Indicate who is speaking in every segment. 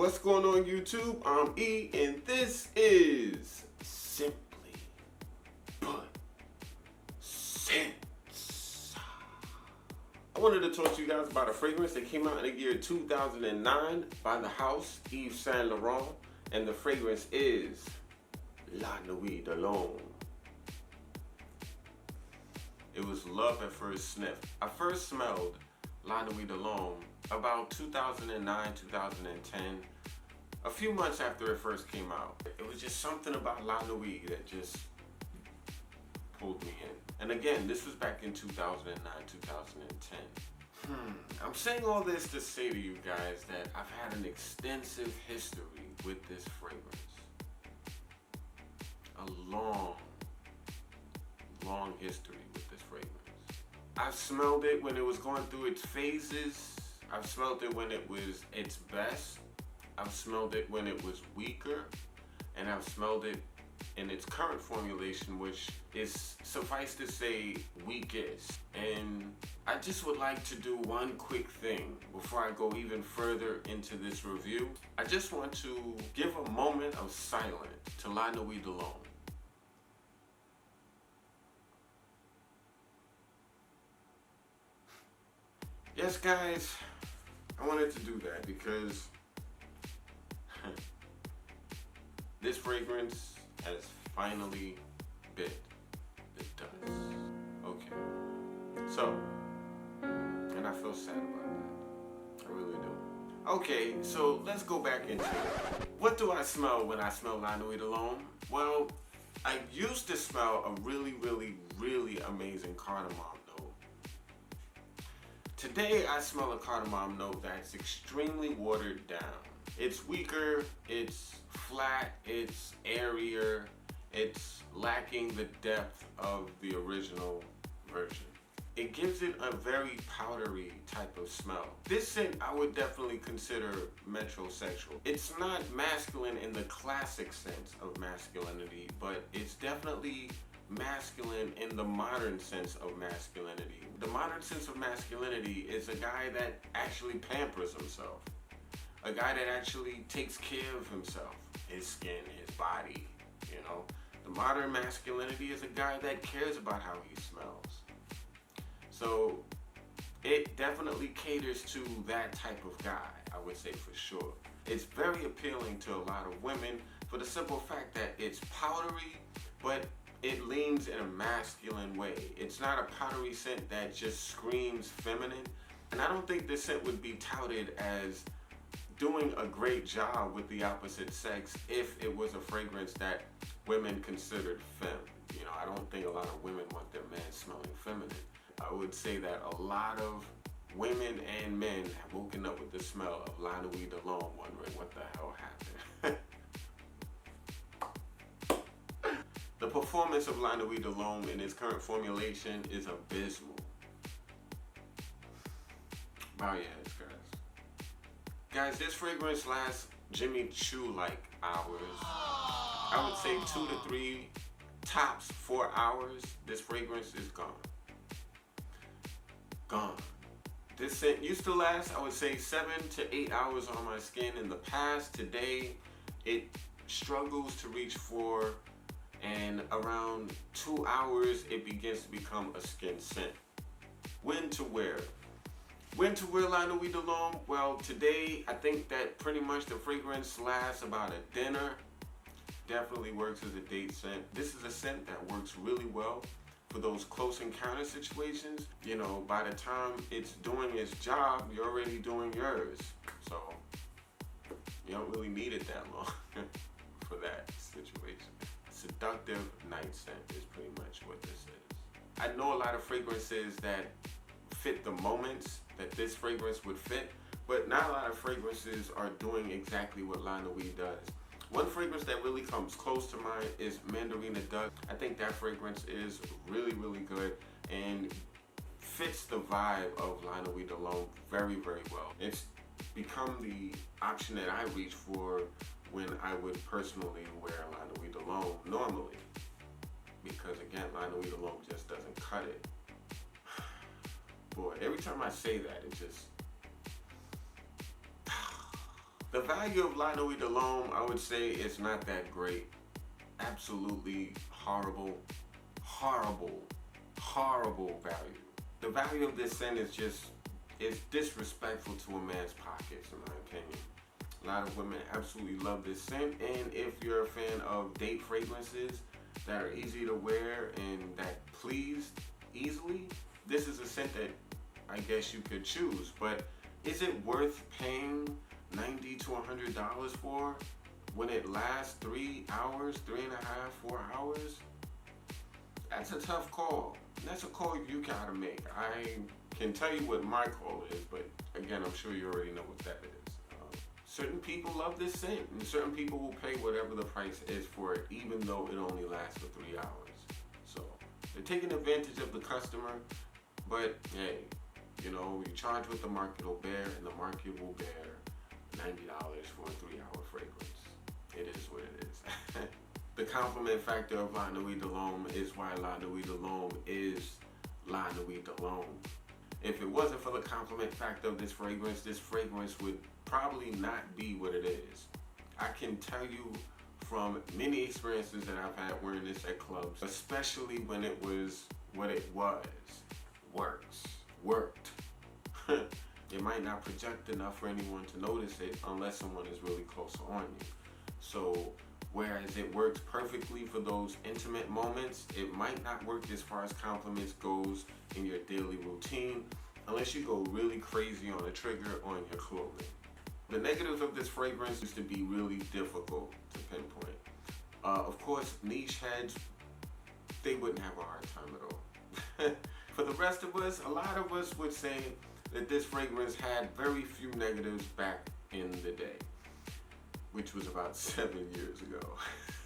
Speaker 1: What's going on YouTube? I'm E and this is Simply Put Scents. I wanted to talk to you guys about a fragrance that came out in the year 2009 by the house Yves and Laurent, and the fragrance is La Nuit De L'homme. It was love at first sniff. I first smelled La Nuit De L'homme about 2009, 2010, a few months after it first came out. It was just something about La Nuit that just pulled me in. And again, this was back in 2009, 2010. I'm saying all this to say to you guys that I've had an extensive history with this fragrance. A long history with this fragrance. I've smelled it when it was going through its phases. I've smelled it when it was its best. I've smelled it when it was weaker. And I've smelled it in its current formulation, which is, suffice to say, weakest. And I just would like to do one quick thing before I go even further into this review. I just want to give a moment of silence to La Nuit De L'homme. Yes, guys, I wanted to do that because this fragrance has finally bit the dust. Okay, so, and I feel sad about that. I really do. Okay, so let's go back into it. What do I smell when I smell La Nuit De L'homme? Well, I used to smell a really amazing cardamom note. Today I smell a cardamom note that's extremely watered down. It's weaker, it's flat, it's airier, it's lacking the depth of the original version. It gives it a very powdery type of smell. This scent I would definitely consider metrosexual. It's not masculine in the classic sense of masculinity, but it's definitely masculine in the modern sense of masculinity. The modern sense of masculinity is a guy that actually pampers himself. A guy that actually takes care of himself, his skin, his body, you know. The modern masculinity is a guy that cares about how he smells. So it definitely caters to that type of guy, I would say for sure. It's very appealing to a lot of women for the simple fact that it's powdery, but it leans in a masculine way. It's not a powdery scent that just screams feminine. And I don't think this scent would be touted as doing a great job with the opposite sex if it was a fragrance that women considered femme. You know, I don't think a lot of women want their men smelling feminine. I would say that a lot of women and men have woken up with the smell of La Nuit De L'homme wondering what the hell happened. The performance of La Nuit De L'homme in its current formulation is abysmal. Bow your heads, guys. Guys, this fragrance lasts Jimmy Choo-like hours. I would say 2 to 3, tops 4 hours. This fragrance is gone. Gone. This scent used to last, I would say 7 to 8 hours on my skin in the past. Today, it struggles to reach 4, and around 2 hours, it begins to become a skin scent. When to wear? When to wear La Nuit De L'homme? Well, today, I think that pretty much the fragrance lasts about a dinner. Definitely works as a date scent. This is a scent that works really well for those close encounter situations. You know, by the time it's doing its job, you're already doing yours. So, you don't really need it that long for that situation. Seductive night scent is pretty much what this is. I know a lot of fragrances that fit the moments that this fragrance would fit, but not a lot of fragrances are doing exactly what La Nuit does. One fragrance that really comes close to mind is Mandarina Duck. I think that fragrance is really good and fits the vibe of La Nuit De L'homme very well. It's become the option that I reach for when I would personally wear La Nuit De L'homme normally. Because again, La Nuit De L'homme just doesn't cut it. Boy, every time I say that, it just The value of La Nuit De L'homme, I would say, is not that great. Absolutely horrible, horrible, horrible value. The value of this scent is disrespectful to a man's pockets, in my opinion. A lot of women absolutely love this scent, and if you're a fan of date fragrances that are easy to wear and that please easily, this is a scent that I guess you could choose. But is it worth paying $90 to $100 for when it lasts 3 hours, 3.5, 4 hours? That's a tough call. That's a call you gotta make. I can tell you what my call is, but again, I'm sure you already know what that is. Certain people love this scent, and certain people will pay whatever the price is for it, even though it only lasts for 3 hours. So they're taking advantage of the customer, but hey, you know, you charge what the market will bear, and the market will bear $90 for a 3-hour fragrance. It is what it is. The compliment factor of La Nuit De L'homme is why La Nuit De L'homme is La Nuit De L'homme. If it wasn't for the compliment factor of this fragrance would probably not be what it is. I can tell you from many experiences that I've had wearing this at clubs, especially when it was what it was, worked. It might not project enough for anyone to notice it unless someone is really close on you. So whereas it works perfectly for those intimate moments, it might not work as far as compliments goes in your daily routine unless you go really crazy on a trigger on your clothing. The negatives of this fragrance used to be really difficult to pinpoint. Of course, niche heads, they wouldn't have a hard time at all. For the rest of us, a lot of us would say that this fragrance had very few negatives back in the day, which was about 7 years ago.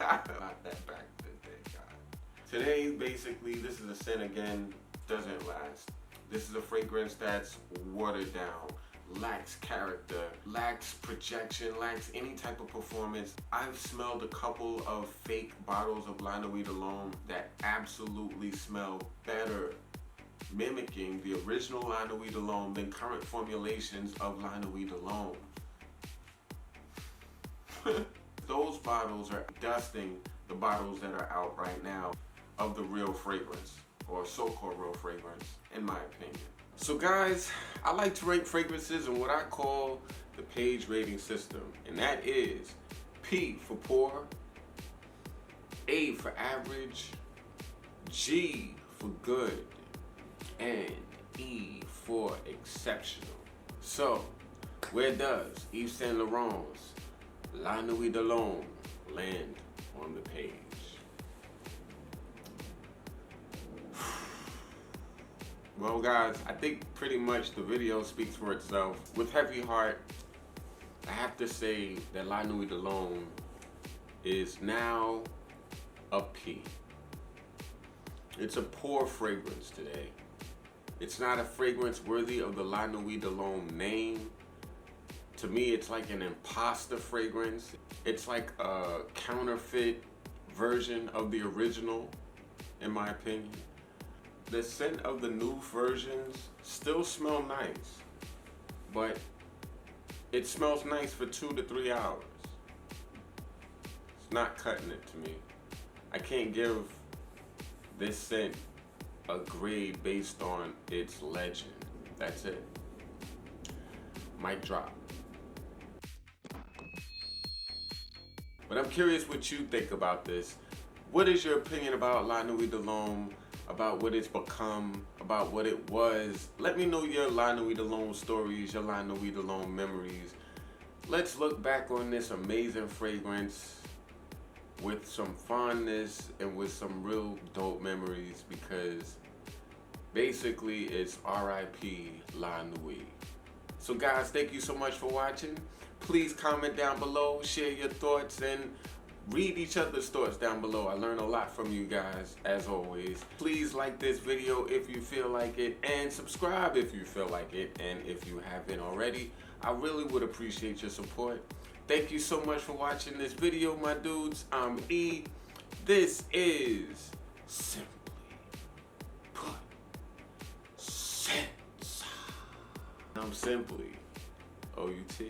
Speaker 1: Not that back in the day, God. Today, basically, this is a scent, again, doesn't last. This is a fragrance that's watered down, lacks character, lacks projection, lacks any type of performance. I've smelled a couple of fake bottles of La Nuit De L'homme that absolutely smell better mimicking the original La Nuit De L'homme than current formulations of La Nuit De L'homme. Those bottles are dusting the bottles that are out right now of the real fragrance, or so-called real fragrance, in my opinion. So guys, I like to rate fragrances in what I call the page rating system, and that is P for poor, A for average, G for good, and E for exceptional. So, where does Yves Saint Laurent's La Nuit De L'homme land on the page? Well guys, I think pretty much the video speaks for itself. With heavy heart, I have to say that La Nuit De L'homme is now a P. It's a poor fragrance today. It's not a fragrance worthy of the La Nuit De L'homme name. To me, it's like an imposter fragrance. It's like a counterfeit version of the original, in my opinion. The scent of the new versions still smell nice, but it smells nice for 2 to 3 hours. It's not cutting it to me. I can't give this scent a grade based on its legend. That's it. Mic drop. But I'm curious what you think about this. What is your opinion about La Nuit De L'homme, about what it's become, about what it was? Let me know your La Nuit De L'homme stories, your La Nuit De L'homme memories. Let's look back on this amazing fragrance with some fondness and with some real dope memories, because basically it's R.I.P. La Nuit. So guys, thank you so much for watching. Please comment down below, share your thoughts, and read each other's thoughts down below. I learn a lot from you guys, as always. Please like this video if you feel like it, and subscribe if you feel like it. And if you haven't already, I really would appreciate your support. Thank you so much for watching this video, my dudes. I'm E. This is Simply Put Scents. I'm Simply OUT.